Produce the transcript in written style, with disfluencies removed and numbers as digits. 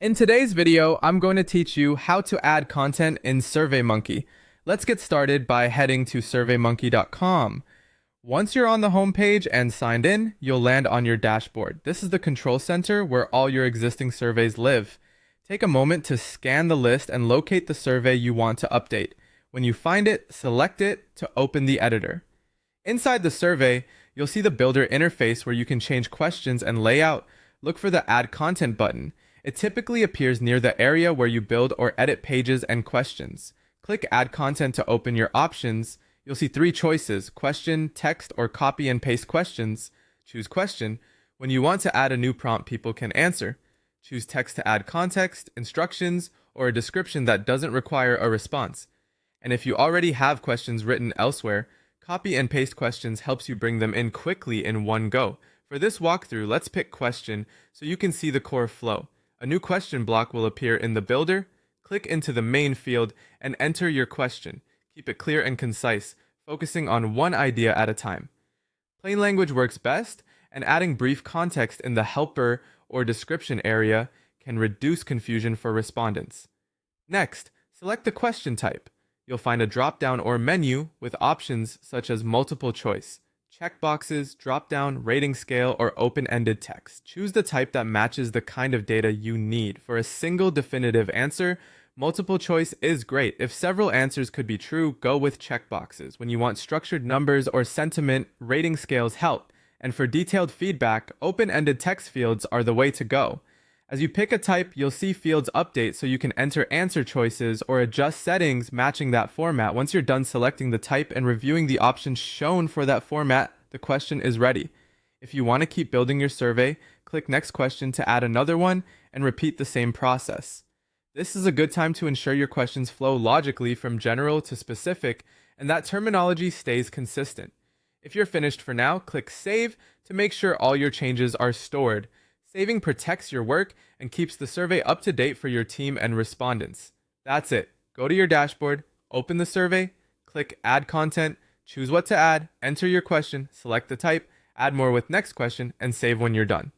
In today's video, I'm going to teach you how to add content in Surveymonkey. Let's get started by heading to surveymonkey.com. Once you're on the home page and signed in, you'll land on your dashboard. This is the control center where all your existing surveys live. Take a moment to scan the list and locate the survey you want to update. When you find it, select it to open the editor. Inside the survey, you'll see the builder interface where you can change questions and layout. Look for the Add Content button. It typically appears near the area where you build or edit pages and questions. Click Add Content to open your options. You'll see three choices: question, text, or copy and paste questions. Choose question. When you want to add a new prompt people can answer. Choose text to add context, instructions, or a description that doesn't require a response. And if you already have questions written elsewhere, copy and paste questions helps you bring them in quickly in one go. For this walkthrough, let's pick question so you can see the core flow. A new question block will appear in the builder. Click into the main field and enter your question. Keep it clear and concise, focusing on one idea at a time. Plain language works best, and adding brief context in the helper or description area can reduce confusion for respondents. Next, select the question type. You'll find a drop-down or menu with options such as multiple choice, checkboxes, drop-down, rating scale, or open-ended text. Choose the type that matches the kind of data you need. For a single definitive answer, multiple choice is great. If several answers could be true, go with checkboxes. When you want structured numbers or sentiment, rating scales help. And for detailed feedback, open-ended text fields are the way to go. As you pick a type, you'll see fields update so you can enter answer choices or adjust settings matching that format. Once you're done selecting the type and reviewing the options shown for that format, the question is ready. If you want to keep building your survey, click Next Question to add another one and repeat the same process. This is a good time to ensure your questions flow logically from general to specific and that terminology stays consistent. If you're finished for now, click Save to make sure all your changes are stored. Saving protects your work and keeps the survey up to date for your team and respondents. That's it. Go to your dashboard, open the survey, click Add Content, choose what to add, enter your question, select the type, add more with Next Question, and save when you're done.